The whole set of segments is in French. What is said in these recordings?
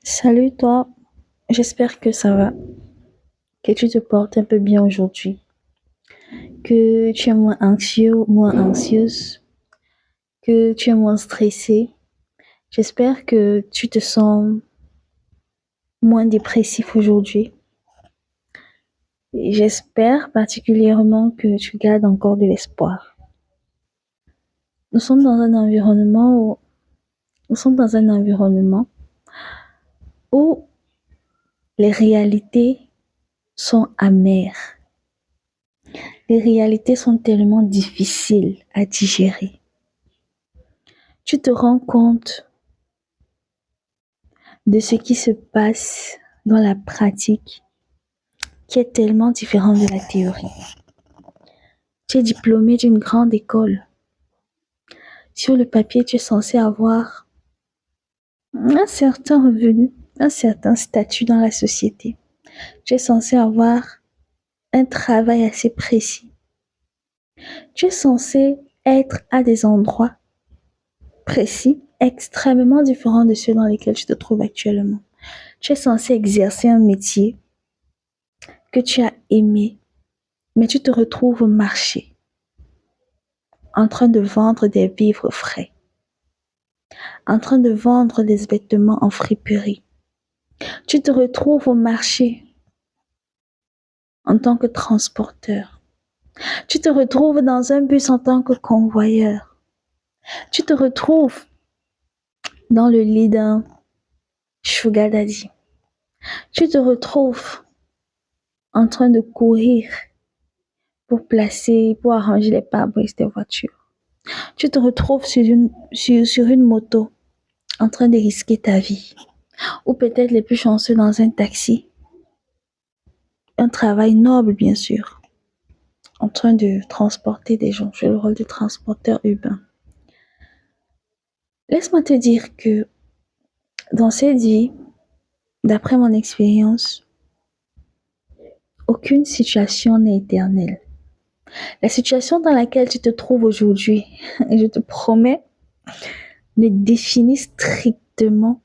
Salut toi, j'espère que ça va, que tu te portes un peu bien aujourd'hui, que tu es moins anxieux, moins anxieuse, que tu es moins stressé. J'espère que tu te sens moins dépressif aujourd'hui. Et j'espère particulièrement que tu gardes encore de l'espoir. Nous sommes dans un environnement où, nous sommes dans un environnement où les réalités sont amères. Les réalités sont tellement difficiles à digérer. Tu te rends compte de ce qui se passe dans la pratique qui est tellement différent de la théorie. Tu es diplômé d'une grande école. Sur le papier, tu es censé avoir un certain revenu, un certain statut dans la société. Tu es censé avoir un travail assez précis. Tu es censé être à des endroits précis, extrêmement différents de ceux dans lesquels tu te trouves actuellement. Tu es censé exercer un métier que tu as aimé, mais tu te retrouves au marché en train de vendre des vivres frais, en train de vendre des vêtements en friperie. Tu te retrouves au marché en tant que transporteur. Tu te retrouves dans un bus en tant que convoyeur. Tu te retrouves dans le lit d'un sugar daddy. Tu te retrouves en train de courir pour arranger les pare-brises des voitures. Tu te retrouves sur une moto en train de risquer ta vie. Ou peut-être les plus chanceux dans un taxi. Un travail noble, bien sûr, en train de transporter des gens. J'ai le rôle de transporteur urbain. Laisse-moi te dire que dans cette vie, d'après mon expérience, aucune situation n'est éternelle. La situation dans laquelle tu te trouves aujourd'hui, je te promets, ne définit strictement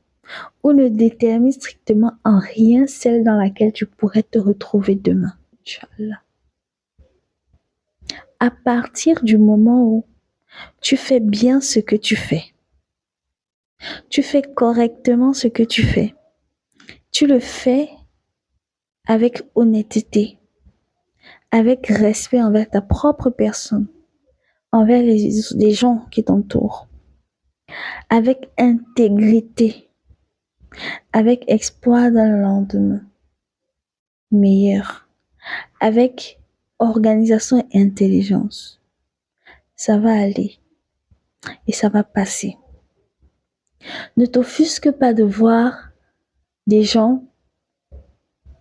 ou ne détermine strictement en rien celle dans laquelle tu pourrais te retrouver demain. Inch'Allah. À partir du moment où tu fais bien ce que tu fais correctement ce que tu fais, tu le fais avec honnêteté, avec respect envers ta propre personne, envers les gens qui t'entourent, avec intégrité, avec espoir dans le lendemain meilleur, avec organisation et intelligence. Ça va aller et ça va passer. Ne t'offusque pas de voir des gens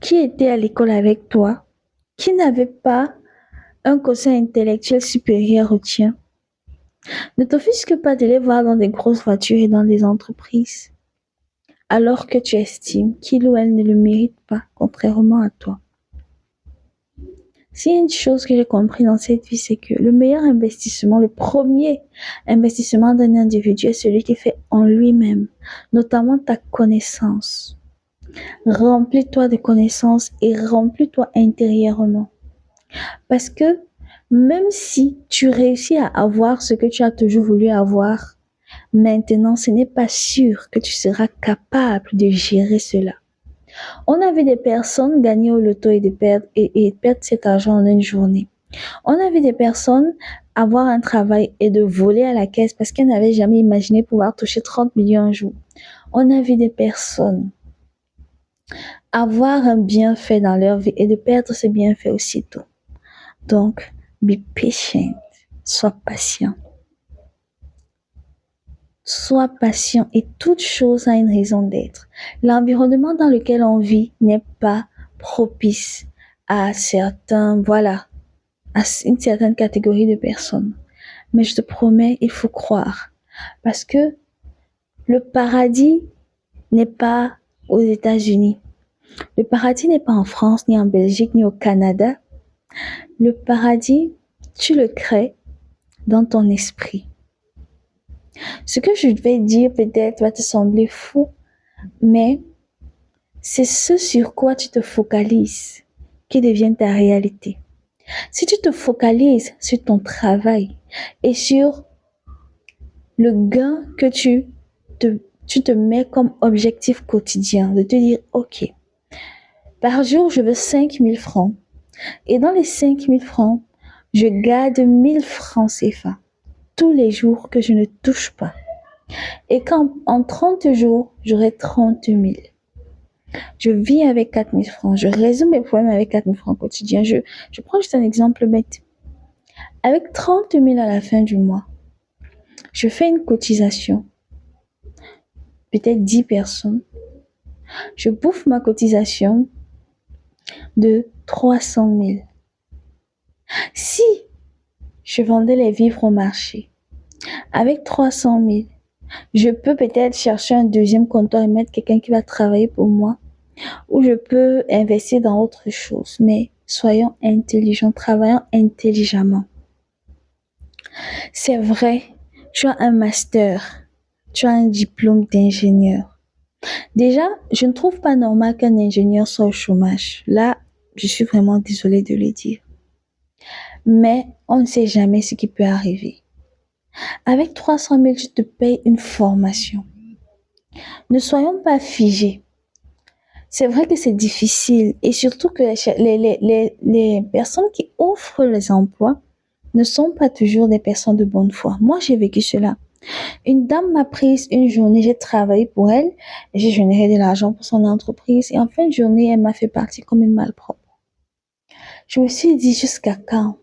qui étaient à l'école avec toi, qui n'avaient pas un quotient intellectuel supérieur au tien. Ne t'offusque pas de les voir dans des grosses voitures et dans des entreprises, alors que tu estimes qu'il ou elle ne le mérite pas, contrairement à toi. S'il y a une chose que j'ai compris dans cette vie, c'est que le meilleur investissement, le premier investissement d'un individu est celui qui fait en lui-même, notamment ta connaissance. Remplis-toi de connaissances et remplis-toi intérieurement. Parce que même si tu réussis à avoir ce que tu as toujours voulu avoir, maintenant, ce n'est pas sûr que tu seras capable de gérer cela. On a vu des personnes gagner au loto et perdre cet argent en une journée. On a vu des personnes avoir un travail et de voler à la caisse parce qu'elles n'avaient jamais imaginé pouvoir toucher 30 millions un jour. On a vu des personnes avoir un bienfait dans leur vie et de perdre ce bienfait aussitôt. Donc, be patient. Sois patient. Sois patient et toute chose a une raison d'être. L'environnement dans lequel on vit n'est pas propice à à une certaine catégorie de personnes. Mais je te promets, il faut croire. Parce que le paradis n'est pas aux États-Unis. Le paradis n'est pas en France, ni en Belgique, ni au Canada. Le paradis, tu le crées dans ton esprit. Ce que je vais dire peut-être va te sembler fou, mais C'est ce sur quoi tu te focalises qui devient ta réalité. Si tu te focalises sur ton travail et sur le gain que te, tu te mets comme objectif quotidien, de te dire, OK, par jour, je veux 5 000 francs. Et dans les 5 000 francs, je garde 1 000 francs CFA tous les jours que je ne touche pas. Et quand en 30 jours, j'aurai 30 000. Je vis avec 4 000 francs. Je résous mes problèmes avec 4 000 francs quotidiens. Je prends juste un exemple bête. Avec 30 000 à la fin du mois, je fais une cotisation, peut-être 10 personnes. Je bouffe ma cotisation de 300 000. Si je vendais les vivres au marché, avec 300 000, je peux peut-être chercher un deuxième comptoir et mettre quelqu'un qui va travailler pour moi, ou je peux investir dans autre chose. Mais soyons intelligents, travaillons intelligemment. C'est vrai, tu as un master, tu as un diplôme d'ingénieur. Déjà, je ne trouve pas normal qu'un ingénieur soit au chômage. Là, je suis vraiment désolée de le dire. Mais on ne sait jamais ce qui peut arriver. Avec 300 000, tu te payes une formation. Ne soyons pas figés. C'est vrai que c'est difficile et surtout que les personnes qui offrent les emplois ne sont pas toujours des personnes de bonne foi. Moi, j'ai vécu cela. Une dame m'a prise une journée, j'ai travaillé pour elle, j'ai généré de l'argent pour son entreprise et en fin de journée, elle m'a fait partie comme une malpropre. Je me suis dit jusqu'à quand?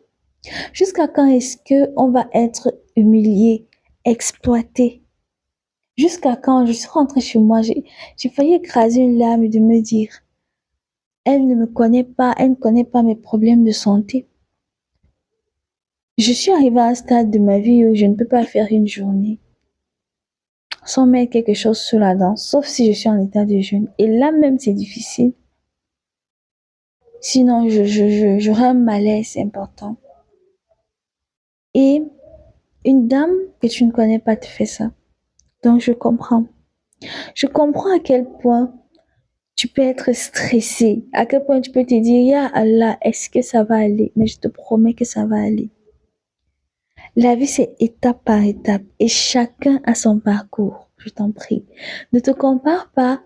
Jusqu'à quand est-ce que on va être humilié, exploité? Jusqu'à quand? Je suis rentrée chez moi, j'ai failli écraser une larme et de me dire, elle ne me connaît pas, elle ne connaît pas mes problèmes de santé. Je suis arrivée à un stade de ma vie où je ne peux pas faire une journée sans mettre quelque chose sous la dent, sauf si je suis en état de jeûne. Et là même, c'est difficile. Sinon, j'aurais un malaise important. Et une dame que tu ne connais pas te fait ça. Donc, je comprends. Je comprends à quel point tu peux être stressé, à quel point tu peux te dire, Ya Allah, est-ce que ça va aller? Mais je te promets que ça va aller. La vie, c'est étape par étape et chacun a son parcours. Je t'en prie. Ne te compare pas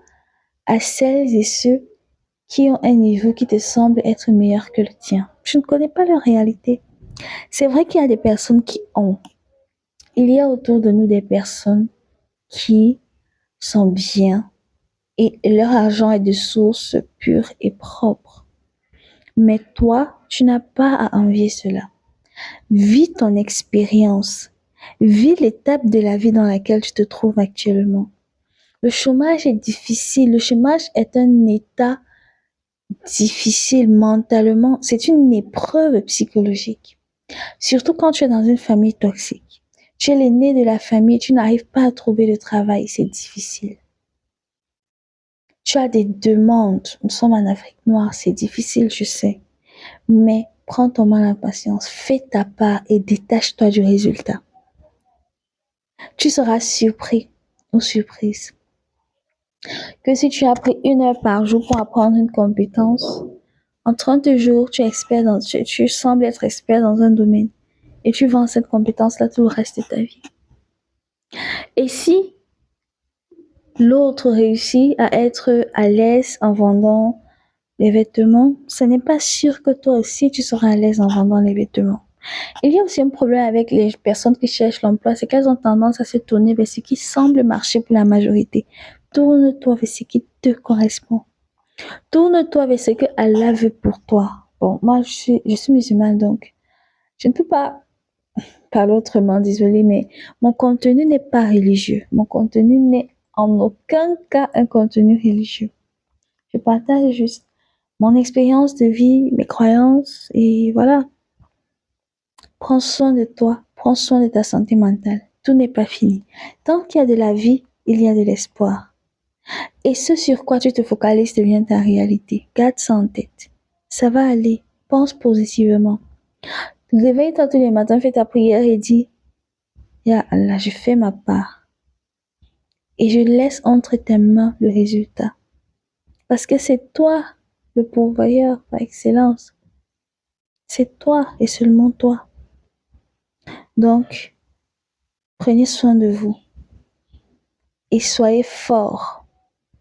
à celles et ceux qui ont un niveau qui te semble être meilleur que le tien. Je ne connais pas leur réalité. C'est vrai qu'il y a des personnes qui ont. Il y a autour de nous des personnes qui sont bien et leur argent est de source pure et propre. Mais toi, tu n'as pas à envier cela. Vis ton expérience. Vis l'étape de la vie dans laquelle tu te trouves actuellement. Le chômage est difficile. Le chômage est un état difficile mentalement. C'est une épreuve psychologique. Surtout quand tu es dans une famille toxique. Tu es l'aîné de la famille, tu n'arrives pas à trouver de travail, c'est difficile. Tu as des demandes. Nous sommes en Afrique noire, c'est difficile, je sais. Mais prends ton mal en patience, fais ta part et détache-toi du résultat. Tu seras surpris ou surprise que si tu as pris 1 heure par jour pour apprendre une compétence, en 30 jours, tu sembles être expert dans un domaine et tu vends cette compétence-là tout le reste de ta vie. Et si l'autre réussit à être à l'aise en vendant les vêtements, ce n'est pas sûr que toi aussi tu seras à l'aise en vendant les vêtements. Il y a aussi un problème avec les personnes qui cherchent l'emploi, c'est qu'elles ont tendance à se tourner vers ce qui semble marcher pour la majorité. Tourne-toi vers ce qui te correspond. Tourne-toi vers ce que Allah veut pour toi. Bon, moi, je suis musulmane, donc je ne peux pas parler autrement, désolée, mais mon contenu n'est pas religieux. Mon contenu n'est en aucun cas un contenu religieux. Je partage juste mon expérience de vie, mes croyances, et voilà. Prends soin de toi, prends soin de ta santé mentale. Tout n'est pas fini. Tant qu'il y a de la vie, il y a de l'espoir. Et ce sur quoi tu te focalises devient ta réalité. Garde ça en tête. Ça va aller. Pense positivement. Réveille-toi tous les matins, fais ta prière et dis, Ya Allah, je fais ma part. Et je laisse entre tes mains le résultat. Parce que c'est toi le pourvoyeur par excellence. C'est toi et seulement toi. Donc, prenez soin de vous et soyez forts.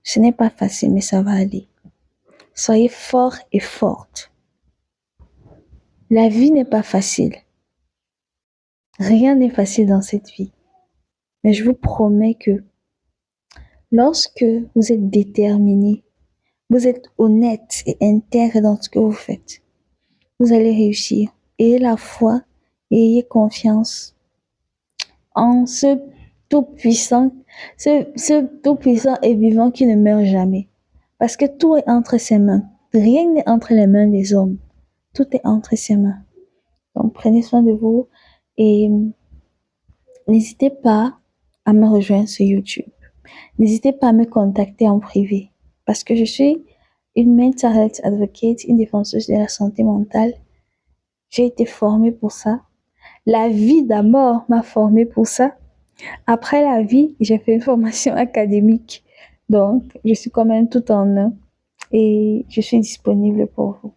Ce n'est pas facile, mais ça va aller. Soyez forts et fortes. La vie n'est pas facile. Rien n'est facile dans cette vie. Mais je vous promets que lorsque vous êtes déterminé, vous êtes honnête et intègre dans ce que vous faites, vous allez réussir. Ayez la foi et ayez confiance en ce tout-puissant, ce tout-puissant et vivant qui ne meurt jamais. Parce que tout est entre ses mains. Rien n'est entre les mains des hommes. Tout est entre ses mains. Donc prenez soin de vous et n'hésitez pas à me rejoindre sur YouTube. N'hésitez pas à me contacter en privé parce que je suis une mental health advocate, une défenseuse de la santé mentale. J'ai été formée pour ça. La vie d'abord m'a formée pour ça. Après la vie, j'ai fait une formation académique. Donc, je suis quand même tout en un et je suis disponible pour vous.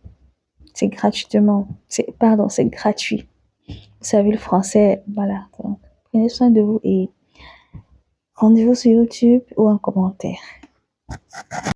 C'est gratuitement. C'est gratuit. Vous savez, le français, voilà. Donc, prenez soin de vous et rendez-vous sur YouTube ou en commentaire.